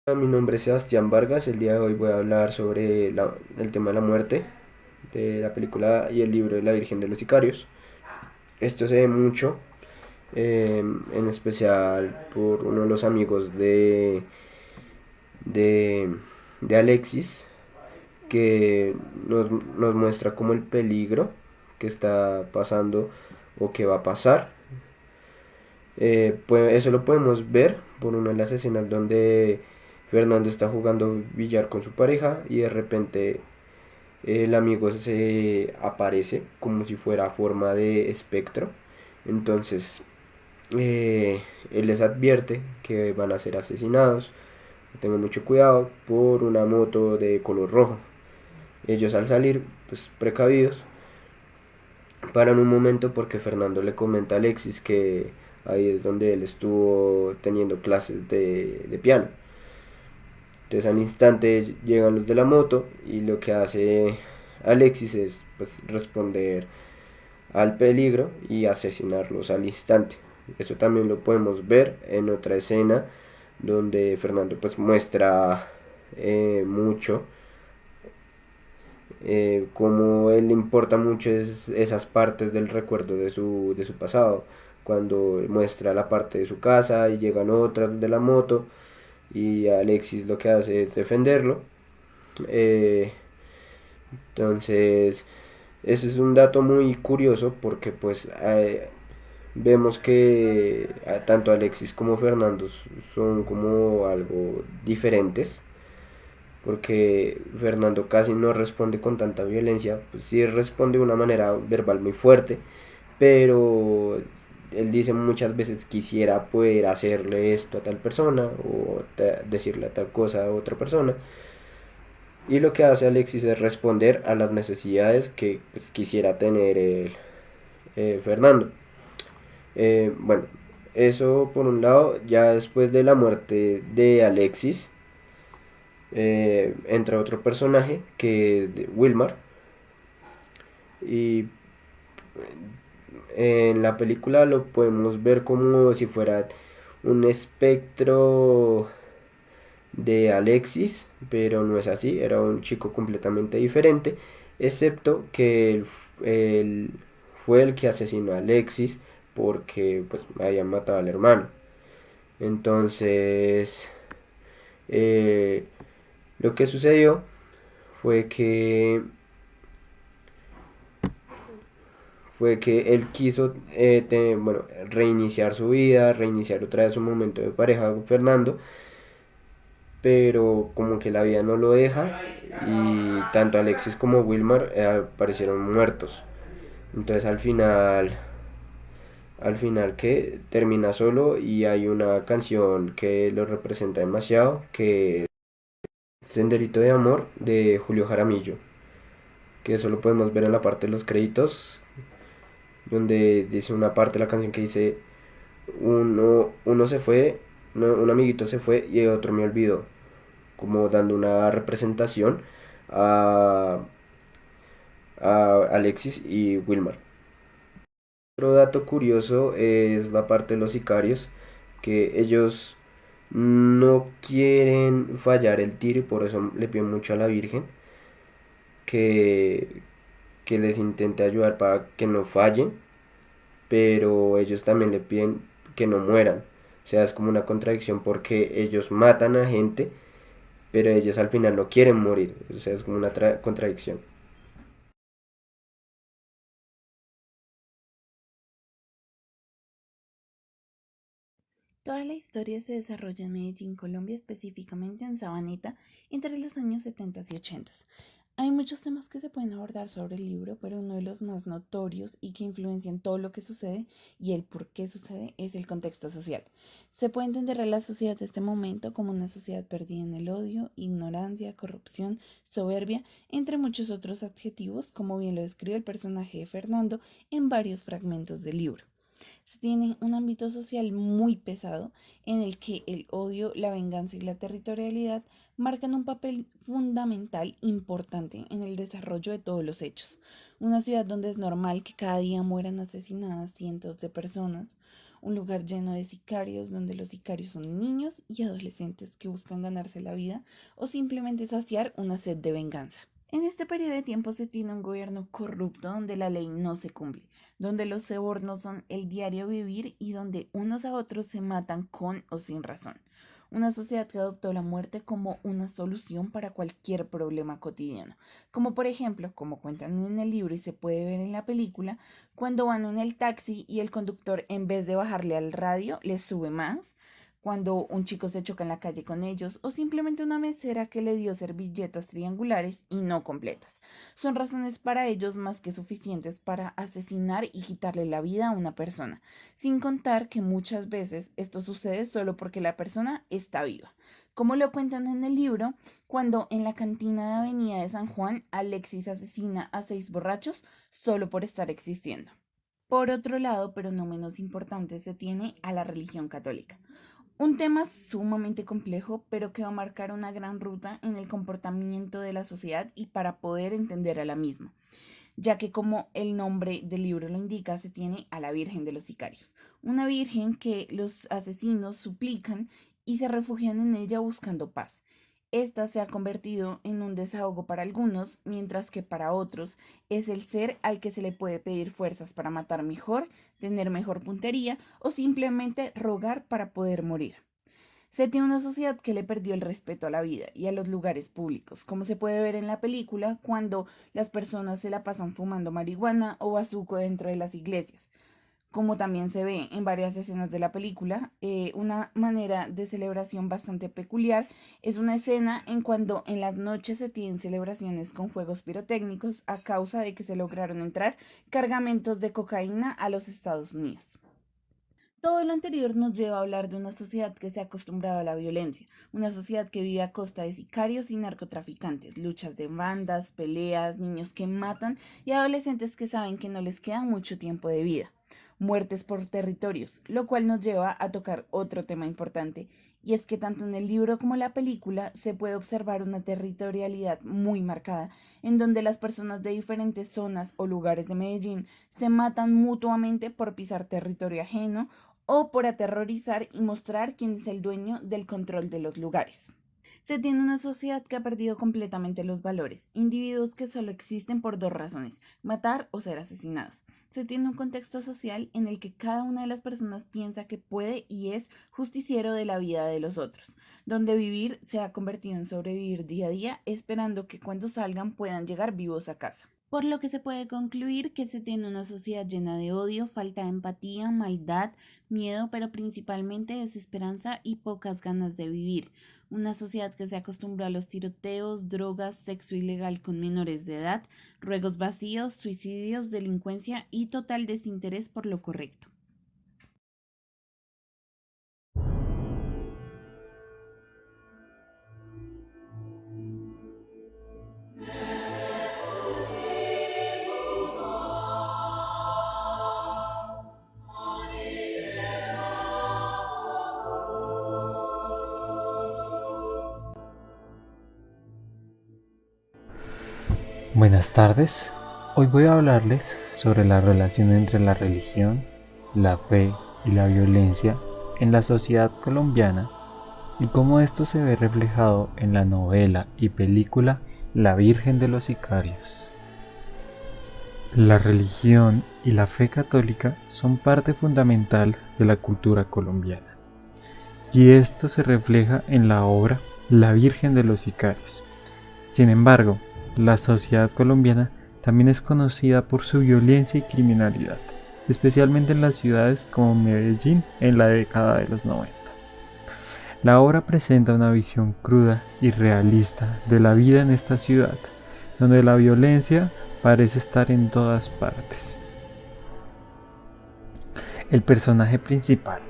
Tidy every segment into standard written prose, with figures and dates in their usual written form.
Mi nombre es Sebastián Vargas. El día de hoy voy a hablar sobre el tema de la muerte, de la película y el libro de la Virgen de los Sicarios. Esto se ve mucho, en especial por uno de los amigos de, de Alexis, que nos muestra como el peligro que está pasando o que va a pasar. Pues eso lo podemos ver por una de las escenas donde Fernando está jugando billar con su pareja y de repente el amigo se aparece como si fuera forma de espectro. Entonces él les advierte que van a ser asesinados. Tengan mucho cuidado por una moto de color rojo. Ellos al salir, pues precavidos, paran un momento porque Fernando le comenta a Alexis que ahí es donde él estuvo teniendo clases de piano. Entonces al instante llegan los de la moto y lo que hace Alexis es pues, responder al peligro y asesinarlos al instante. Eso también lo podemos ver en otra escena donde Fernando pues muestra mucho como él le importa mucho esas partes del recuerdo de su pasado. Cuando muestra la parte de su casa y llegan otras de la moto y Alexis lo que hace es defenderlo. Eh, entonces, ese es un dato muy curioso porque pues vemos que tanto Alexis como Fernando son como algo diferentes porque Fernando casi no responde con tanta violencia, pues sí responde de una manera verbal muy fuerte, pero él dice muchas veces quisiera poder hacerle esto a tal persona o decirle a tal cosa a otra persona. Y lo que hace Alexis es responder a las necesidades que pues, quisiera tener Fernando. Bueno, eso por un lado, ya después de la muerte de Alexis, entra otro personaje que es de Wilmar. Y en la película lo podemos ver como si fuera un espectro de Alexis, pero no es así, era un chico completamente diferente, excepto que él fue el que asesinó a Alexis porque pues habían matado al hermano. Entonces, eh, lo que sucedió fue que él quiso bueno, reiniciar su vida, reiniciar otra vez su momento de pareja con Fernando, pero como que la vida no lo deja y tanto Alexis como Wilmar aparecieron muertos. Entonces al final que termina solo y hay una canción que lo representa demasiado, que es Senderito de Amor de Julio Jaramillo, que eso lo podemos ver en la parte de los créditos, donde dice una parte de la canción que dice uno se fue, un amiguito se fue y el otro me olvidó, como dando una representación a, a Alexis y Wilmar. Otro dato curioso es la parte de los sicarios, que ellos no quieren fallar el tiro y por eso le piden mucho a la Virgen que, que les intente ayudar para que no fallen, pero ellos también le piden que no mueran. O sea, es como una contradicción porque ellos matan a gente, pero ellos al final no quieren morir. O sea, es como una contradicción. Toda la historia se desarrolla en Medellín, Colombia, específicamente en Sabaneta, entre los años 70 y 80. Hay muchos temas que se pueden abordar sobre el libro, pero uno de los más notorios y que influencian todo lo que sucede y el por qué sucede es el contexto social. Se puede entender a la sociedad de este momento como una sociedad perdida en el odio, ignorancia, corrupción, soberbia, entre muchos otros adjetivos, como bien lo describe el personaje de Fernando en varios fragmentos del libro. Se tiene un ámbito social muy pesado en el que el odio, la venganza y la territorialidad marcan un papel fundamental importante en el desarrollo de todos los hechos. Una ciudad donde es normal que cada día mueran asesinadas cientos de personas, un lugar lleno de sicarios donde los sicarios son niños y adolescentes que buscan ganarse la vida o simplemente saciar una sed de venganza. En este periodo de tiempo se tiene un gobierno corrupto donde la ley no se cumple, donde los sobornos son el diario vivir y donde unos a otros se matan con o sin razón. Una sociedad que adoptó la muerte como una solución para cualquier problema cotidiano. Como por ejemplo, como cuentan en el libro y se puede ver en la película, cuando van en el taxi y el conductor en vez de bajarle al radio les sube más, cuando un chico se choca en la calle con ellos o simplemente una mesera que le dio servilletas triangulares y no completas. Son razones para ellos más que suficientes para asesinar y quitarle la vida a una persona, sin contar que muchas veces esto sucede solo porque la persona está viva. Como lo cuentan en el libro, cuando en la cantina de Avenida de San Juan Alexis asesina a 6 borrachos solo por estar existiendo. Por otro lado, pero no menos importante, se tiene a la religión católica. Un tema sumamente complejo, pero que va a marcar una gran ruta en el comportamiento de la sociedad y para poder entender a la misma, ya que como el nombre del libro lo indica, se tiene a la Virgen de los Sicarios, una virgen que los asesinos suplican y se refugian en ella buscando paz. Esta se ha convertido en un desahogo para algunos, mientras que para otros es el ser al que se le puede pedir fuerzas para matar mejor, tener mejor puntería o simplemente rogar para poder morir. Se tiene una sociedad que le perdió el respeto a la vida y a los lugares públicos, como se puede ver en la película cuando las personas se la pasan fumando marihuana o bazuco dentro de las iglesias. Como también se ve en varias escenas de la película, una manera de celebración bastante peculiar es una escena en cuando en las noches se tienen celebraciones con juegos pirotécnicos a causa de que se lograron entrar cargamentos de cocaína a los Estados Unidos. Todo lo anterior nos lleva a hablar de una sociedad que se ha acostumbrado a la violencia, una sociedad que vive a costa de sicarios y narcotraficantes, luchas de bandas, peleas, niños que matan y adolescentes que saben que no les queda mucho tiempo de vida, muertes por territorios, lo cual nos lleva a tocar otro tema importante, y es que tanto en el libro como en la película se puede observar una territorialidad muy marcada, en donde las personas de diferentes zonas o lugares de Medellín se matan mutuamente por pisar territorio ajeno o por aterrorizar y mostrar quién es el dueño del control de los lugares. Se tiene una sociedad que ha perdido completamente los valores, individuos que solo existen por 2 razones, matar o ser asesinados. Se tiene un contexto social en el que cada una de las personas piensa que puede y es justiciero de la vida de los otros, donde vivir se ha convertido en sobrevivir día a día, esperando que cuando salgan puedan llegar vivos a casa. Por lo que se puede concluir que se tiene una sociedad llena de odio, falta de empatía, maldad, miedo, pero principalmente desesperanza y pocas ganas de vivir. Una sociedad que se acostumbró a los tiroteos, drogas, sexo ilegal con menores de edad, ruegos vacíos, suicidios, delincuencia y total desinterés por lo correcto. Buenas tardes, hoy voy a hablarles sobre la relación entre la religión, la fe y la violencia en la sociedad colombiana y cómo esto se ve reflejado en la novela y película La Virgen de los Sicarios. La religión y la fe católica son parte fundamental de la cultura colombiana y esto se refleja en la obra La Virgen de los Sicarios. Sin embargo, la sociedad colombiana también es conocida por su violencia y criminalidad, especialmente en las ciudades como Medellín en la década de los 90. La obra presenta una visión cruda y realista de la vida en esta ciudad, donde la violencia parece estar en todas partes. El personaje principal,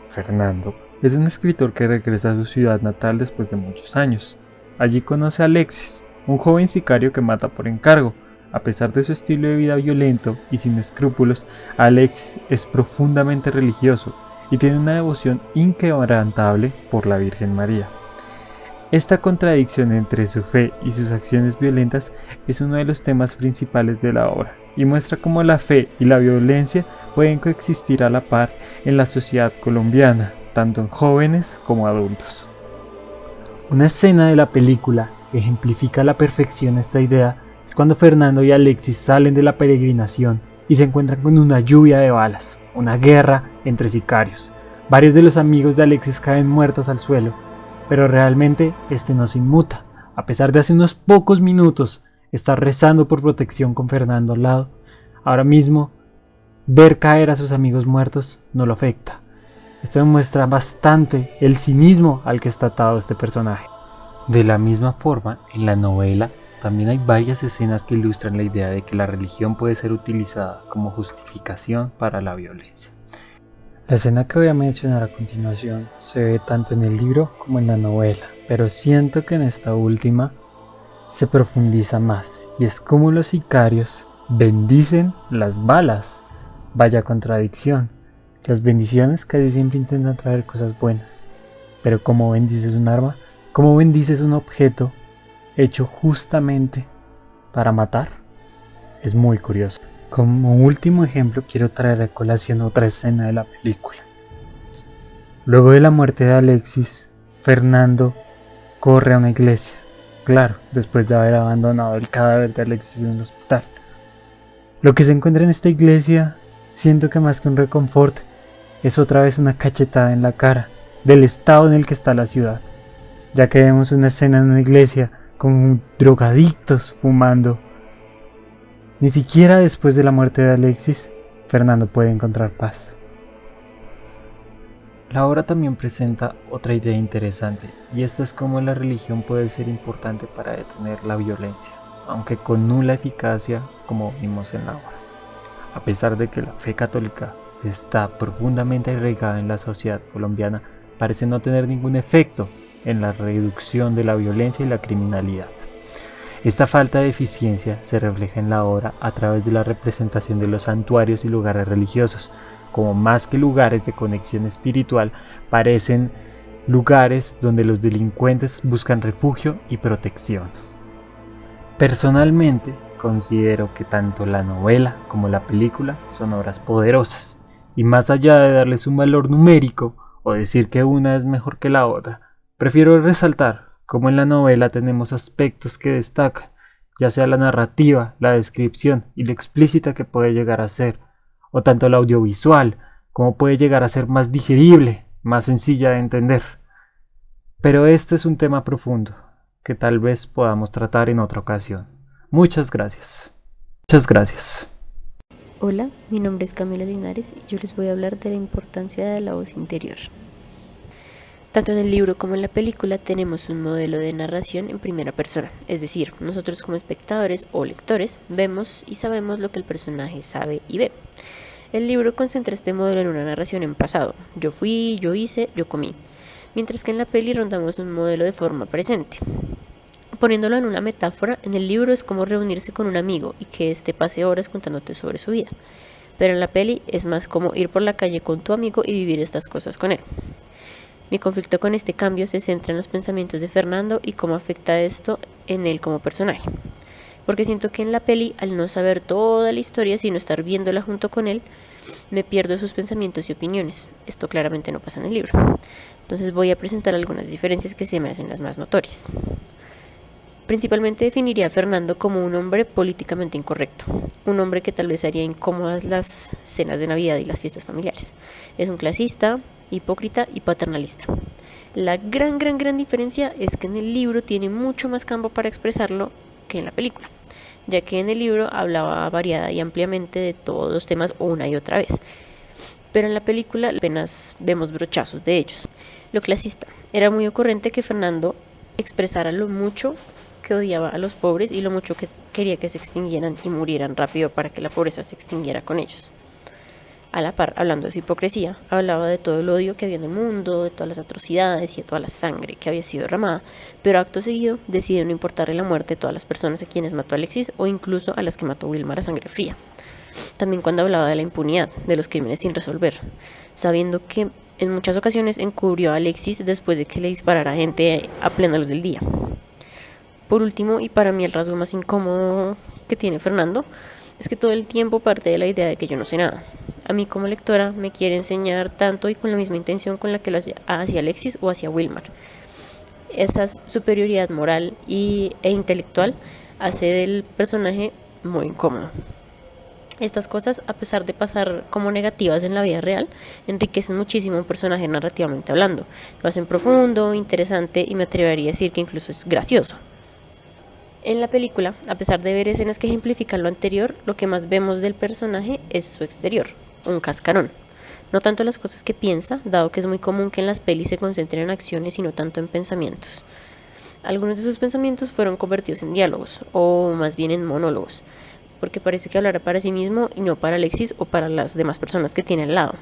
Fernando, es un escritor que regresa a su ciudad natal después de muchos años. Allí conoce a Alexis, un joven sicario que mata por encargo. A pesar de su estilo de vida violento y sin escrúpulos, Alexis es profundamente religioso y tiene una devoción inquebrantable por la Virgen María. Esta contradicción entre su fe y sus acciones violentas es uno de los temas principales de la obra, y muestra cómo la fe y la violencia pueden coexistir a la par en la sociedad colombiana, tanto en jóvenes como adultos. Una escena de la película que ejemplifica a la perfección esta idea es cuando Fernando y Alexis salen de la peregrinación y se encuentran con una lluvia de balas, una guerra entre sicarios. Varios de los amigos de Alexis caen muertos al suelo, pero realmente este no se inmuta. A pesar de hace unos pocos minutos estar rezando por protección con Fernando al lado, ahora mismo ver caer a sus amigos muertos no lo afecta. Esto demuestra bastante el cinismo al que está atado este personaje. De la misma forma, en la novela también hay varias escenas que ilustran la idea de que la religión puede ser utilizada como justificación para la violencia. La escena que voy a mencionar a continuación se ve tanto en el libro como en la novela, pero siento que en esta última se profundiza más, y es como los sicarios bendicen las balas. Vaya contradicción. Las bendiciones casi siempre intentan traer cosas buenas, pero ¿cómo bendices un arma? ¿Cómo bendices un objeto hecho justamente para matar? Es muy curioso. Como último ejemplo quiero traer a colación otra escena de la película. Luego de la muerte de Alexis, Fernando corre a una iglesia. Claro, después de haber abandonado el cadáver de Alexis en el hospital. Lo que se encuentra en esta iglesia, siento que más que un reconfort, es otra vez una cachetada en la cara del estado en el que está la ciudad, ya que vemos una escena en una iglesia con drogadictos fumando. Ni siquiera después de la muerte de Alexis, Fernando puede encontrar paz. La obra también presenta otra idea interesante, y esta es cómo la religión puede ser importante para detener la violencia, aunque con nula eficacia, como vimos en la obra. A pesar de que la fe católica está profundamente arraigada en la sociedad colombiana, parece no tener ningún efecto en la reducción de la violencia y la criminalidad. Esta falta de eficiencia se refleja en la obra a través de la representación de los santuarios y lugares religiosos, como más que lugares de conexión espiritual, parecen lugares donde los delincuentes buscan refugio y protección. Personalmente, considero que tanto la novela como la película son obras poderosas, y más allá de darles un valor numérico o decir que una es mejor que la otra, prefiero resaltar cómo en la novela tenemos aspectos que destacan, ya sea la narrativa, la descripción y lo explícita que puede llegar a ser, o tanto la audiovisual, como puede llegar a ser más digerible, más sencilla de entender. Pero este es un tema profundo, que tal vez podamos tratar en otra ocasión. Muchas gracias. Muchas gracias. Hola, mi nombre es Camila Linares y yo les voy a hablar de la importancia de la voz interior. Tanto en el libro como en la película tenemos un modelo de narración en primera persona, es decir, nosotros como espectadores o lectores vemos y sabemos lo que el personaje sabe y ve. El libro concentra este modelo en una narración en pasado, yo fui, yo hice, yo comí, mientras que en la peli rondamos un modelo de forma presente. Poniéndolo en una metáfora, en el libro es como reunirse con un amigo y que éste pase horas contándote sobre su vida, pero en la peli es más como ir por la calle con tu amigo y vivir estas cosas con él. Mi conflicto con este cambio se centra en los pensamientos de Fernando y cómo afecta esto en él como personaje. Porque siento que en la peli, al no saber toda la historia, sino estar viéndola junto con él, me pierdo sus pensamientos y opiniones. Esto claramente no pasa en el libro. Entonces voy a presentar algunas diferencias que se me hacen las más notorias. Principalmente definiría a Fernando como un hombre políticamente incorrecto, un hombre que tal vez haría incómodas las cenas de Navidad y las fiestas familiares. Es un clasista, hipócrita y paternalista. La gran diferencia es que en el libro tiene mucho más campo para expresarlo que en la película, ya que en el libro hablaba variada y ampliamente de todos los temas una y otra vez, pero en la película apenas vemos brochazos de ellos. Lo clasista: era muy ocurrente que Fernando expresara lo mucho que odiaba a los pobres y lo mucho que quería que se extinguieran y murieran rápido para que la pobreza se extinguiera con ellos. A la par, hablando de su hipocresía, hablaba de todo el odio que había en el mundo, de todas las atrocidades y de toda la sangre que había sido derramada, pero acto seguido decidió no importarle la muerte de todas las personas a quienes mató Alexis o incluso a las que mató Wilmar a sangre fría. También cuando hablaba de la impunidad, de los crímenes sin resolver, sabiendo que en muchas ocasiones encubrió a Alexis después de que le disparara gente a plena luz del día. Por último, y para mí el rasgo más incómodo que tiene Fernando, es que todo el tiempo parte de la idea de que yo no sé nada. A mí como lectora me quiere enseñar tanto y con la misma intención con la que lo hacía hacia Alexis o hacia Wilmar. Esa superioridad moral e intelectual hace del personaje muy incómodo. Estas cosas, a pesar de pasar como negativas en la vida real, enriquecen muchísimo un personaje narrativamente hablando. Lo hacen profundo, interesante y me atrevería a decir que incluso es gracioso. En la película, a pesar de ver escenas que ejemplifican lo anterior, lo que más vemos del personaje es su exterior, un cascarón. No tanto las cosas que piensa, dado que es muy común que en las pelis se concentren en acciones y no tanto en pensamientos. Algunos de sus pensamientos fueron convertidos en diálogos, o más bien en monólogos, porque parece que hablará para sí mismo y no para Alexis o para las demás personas que tiene al lado.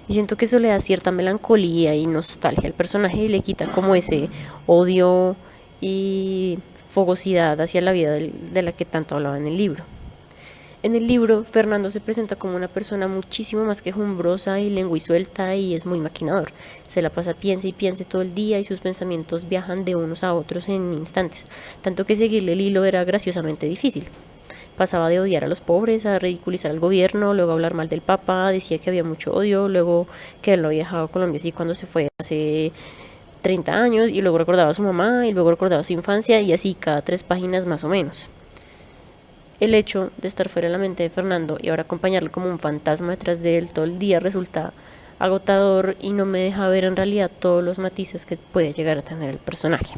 Y siento que eso le da cierta melancolía y nostalgia al personaje y le quita como ese odio y fogosidad hacia la vida de la que tanto hablaba en el libro. En el libro, Fernando se presenta como una persona muchísimo más quejumbrosa y suelta y es muy maquinador. Se la pasa piense y piense todo el día y sus pensamientos viajan de unos a otros en instantes, tanto que seguirle el hilo era graciosamente difícil. Pasaba de odiar a los pobres, a ridiculizar al gobierno, luego a hablar mal del Papa, decía que había mucho odio, luego que él no había dejado a Colombia así cuando se fue hace 30 años, y luego recordaba a su mamá, y luego recordaba su infancia, y así cada 3 páginas más o menos. El hecho de estar fuera de la mente de Fernando y ahora acompañarlo como un fantasma detrás de él todo el día resulta agotador y no me deja ver en realidad todos los matices que puede llegar a tener el personaje.